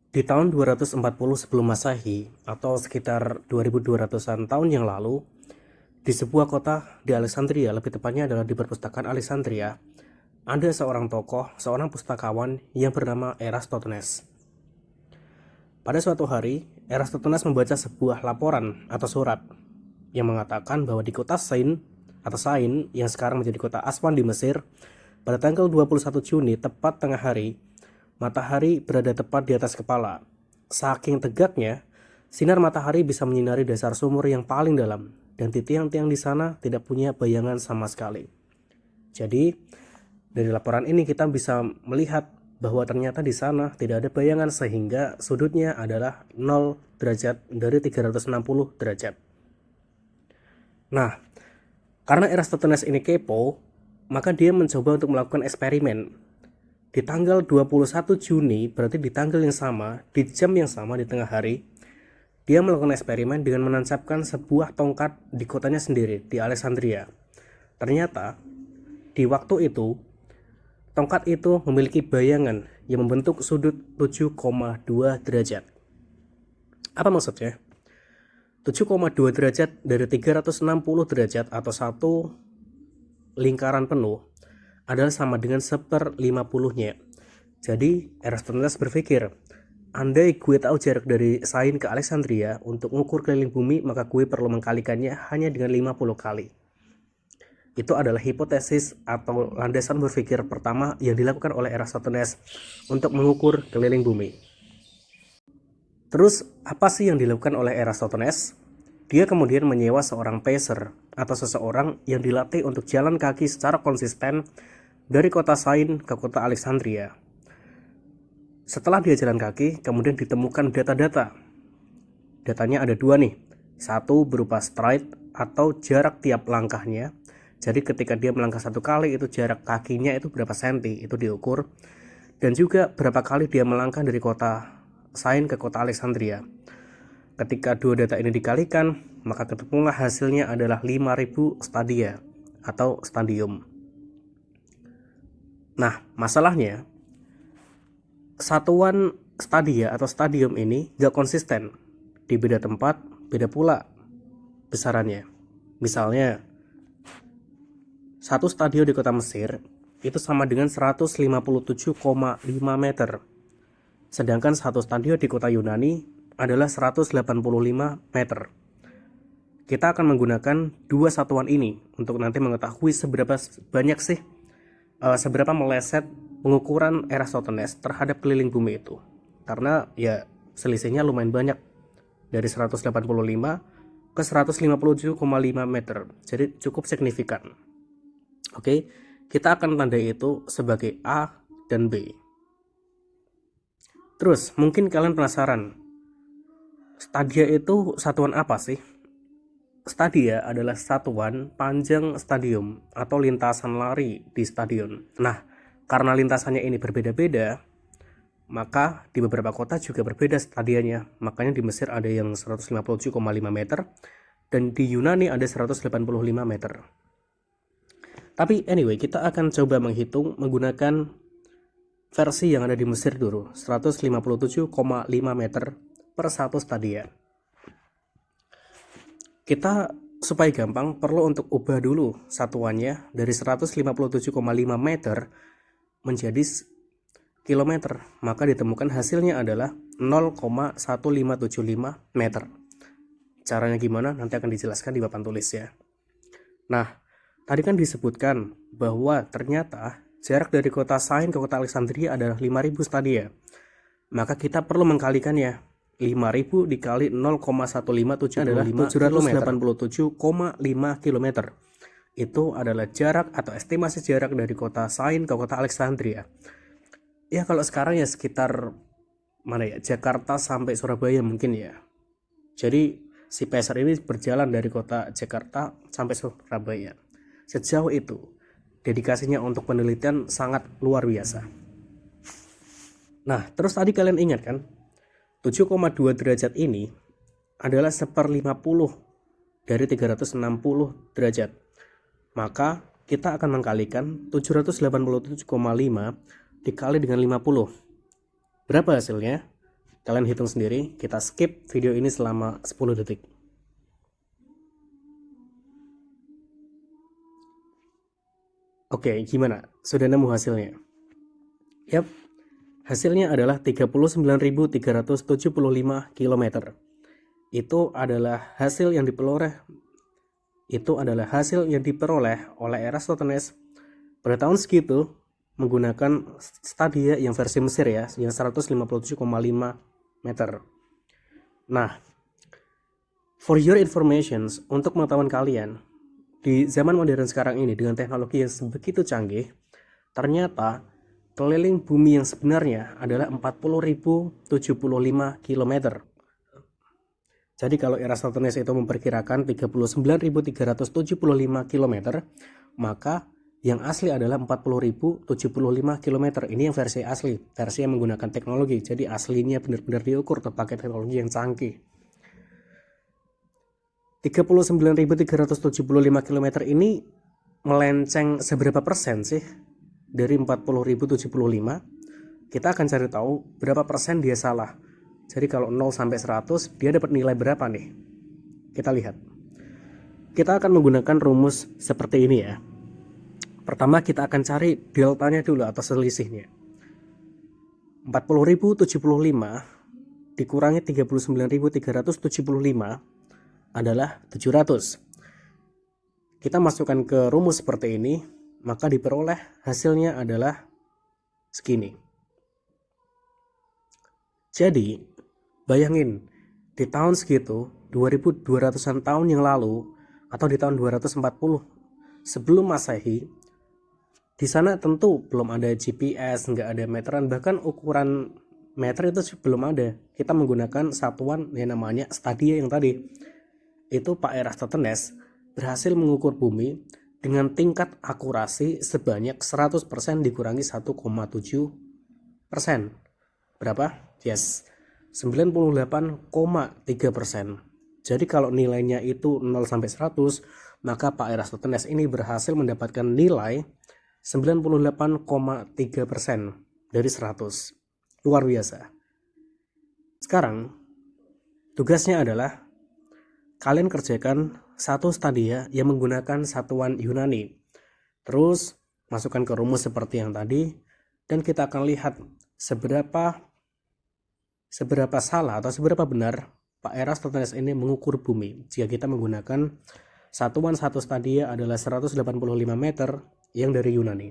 Di tahun 240 sebelum Masehi atau sekitar 2200-an tahun yang lalu, di sebuah kota di Alexandria, lebih tepatnya adalah di perpustakaan Alexandria, ada seorang tokoh, seorang pustakawan yang bernama Eratosthenes. Pada suatu hari, Eratosthenes membaca sebuah laporan atau surat yang mengatakan bahwa di kota Sain yang sekarang menjadi kota Aswan di Mesir, pada tanggal 21 Juni tepat tengah hari, matahari berada tepat di atas kepala. Saking tegaknya, sinar matahari bisa menyinari dasar sumur yang paling dalam, dan di tiang-tiang di sana tidak punya bayangan sama sekali. Jadi, dari laporan ini kita bisa melihat bahwa ternyata di sana tidak ada bayangan sehingga sudutnya adalah 0 derajat dari 360 derajat. Nah, karena Eratosthenes ini kepo, maka dia mencoba untuk melakukan eksperimen. Di tanggal 21 Juni, berarti di tanggal yang sama, di jam yang sama di tengah hari, dia melakukan eksperimen dengan menancapkan sebuah tongkat di kotanya sendiri, di Alexandria. Ternyata, di waktu itu, tongkat itu memiliki bayangan yang membentuk sudut 7,2 derajat. Apa maksudnya? 7,2 derajat dari 360 derajat atau satu lingkaran penuh adalah sama dengan 1/50-nya. Jadi Eratosthenes berpikir, andai gue tahu jarak dari Sain ke Alexandria untuk mengukur keliling bumi, maka gue perlu mengkalikannya hanya dengan 50 kali. Itu adalah hipotesis atau landasan berpikir pertama yang dilakukan oleh Eratosthenes untuk mengukur keliling bumi. Terus apa sih yang dilakukan oleh Eratosthenes? Dia kemudian menyewa seorang pacer atau seseorang yang dilatih untuk jalan kaki secara konsisten dari kota Sain ke kota Alexandria. Setelah dia jalan kaki, kemudian ditemukan data-data. Datanya ada dua nih. Satu berupa stride atau jarak tiap langkahnya. Jadi ketika dia melangkah satu kali, itu jarak kakinya itu berapa senti, itu diukur. Dan juga berapa kali dia melangkah dari kota Sain ke kota Alexandria. Ketika dua data ini dikalikan, maka ketemulah hasilnya adalah 5000 stadia atau stadium. Nah, masalahnya satuan stadia atau stadium ini gak konsisten. Di beda tempat, beda pula besarannya. Misalnya, satu stadion di kota Mesir itu sama dengan 157,5 meter. Sedangkan satu stadion di kota Yunani adalah 185 meter. Kita akan menggunakan dua satuan ini untuk nanti mengetahui seberapa banyak sih, seberapa meleset pengukuran Eratosthenes terhadap keliling bumi itu. Karena ya selisihnya lumayan banyak, dari 185 ke 157,5 meter. Jadi cukup signifikan. Oke, kita akan tandai itu sebagai A dan B. Terus mungkin kalian penasaran, stadia itu satuan apa sih? Stadia adalah satuan panjang stadium atau lintasan lari di stadion. Nah, karena lintasannya ini berbeda-beda, maka di beberapa kota juga berbeda stadianya. Makanya di Mesir ada yang 157,5 meter dan di Yunani ada 185 meter. Tapi anyway, kita akan coba menghitung menggunakan versi yang ada di Mesir dulu, 157,5 meter per satu stadia. Kita supaya gampang perlu untuk ubah dulu satuannya dari 157,5 meter menjadi kilometer. Maka ditemukan hasilnya adalah 0,1575 meter. Caranya gimana nanti akan dijelaskan di papan tulis ya. Nah, tadi kan disebutkan bahwa ternyata jarak dari kota Sain ke kota Alexandria adalah 5000 stadia. Maka kita perlu mengkalikannya. 5000 dikali 0,157 adalah 787,5 km. Itu adalah jarak atau estimasi jarak dari kota Sain ke kota Alexandria. Ya kalau sekarang ya sekitar mana ya, Jakarta sampai Surabaya mungkin ya. Jadi si pacer ini berjalan dari kota Jakarta sampai Surabaya. Sejauh itu, dedikasinya untuk penelitian sangat luar biasa. Nah, terus tadi kalian ingat kan, 7,2 derajat ini adalah 1/50 dari 360 derajat. Maka kita akan mengkalikan 787,5 dikali dengan 50. Berapa hasilnya? Kalian hitung sendiri, kita skip video ini selama 10 detik. Oke, gimana? Sudah nemu hasilnya? Yap, hasilnya adalah 39.375 km. Itu adalah hasil yang diperoleh oleh Eratosthenes pada tahun segitu menggunakan stadia yang versi Mesir ya, yang 157,5 meter. Nah, for your information, untuk pengetahuan kalian, di zaman modern sekarang ini dengan teknologi yang begitu canggih, ternyata keliling bumi yang sebenarnya adalah 40.075 km. Jadi kalau Eratosthenes itu memperkirakan 39.375 km, maka yang asli adalah 40.075 km. Ini yang versi asli, versi yang menggunakan teknologi. Jadi aslinya benar-benar diukur terpakai teknologi yang canggih. 39.375 km ini melenceng seberapa persen sih dari 40.075? Kita akan cari tahu berapa persen dia salah. Jadi kalau 0 sampai 100 dia dapat nilai berapa nih? Kita lihat. Kita akan menggunakan rumus seperti ini ya. Pertama kita akan cari deltanya dulu atau selisihnya. 40.075 dikurangi 39.375 adalah 700. Kita masukkan ke rumus seperti ini, maka diperoleh hasilnya adalah segini. Jadi, bayangin, di tahun segitu, 2200-an tahun yang lalu, atau di tahun 240 sebelum Masehi, di sana tentu belum ada GPS, nggak ada meteran, bahkan ukuran meter itu belum ada. Kita menggunakan satuan yang namanya stadia yang tadi. Itu Pak Eratosthenes berhasil mengukur bumi dengan tingkat akurasi sebanyak 100% dikurangi 1,7%. Berapa? Yes, 98,3%. Jadi kalau nilainya itu 0 sampai 100, maka Pak Eratosthenes ini berhasil mendapatkan nilai 98,3% dari 100. Luar biasa. Sekarang tugasnya adalah kalian kerjakan satu stadia yang menggunakan satuan Yunani. Terus masukkan ke rumus seperti yang tadi, dan kita akan lihat seberapa salah atau seberapa benar Pak Eratosthenes ini mengukur bumi jika kita menggunakan satuan satu stadia adalah 185 meter yang dari Yunani.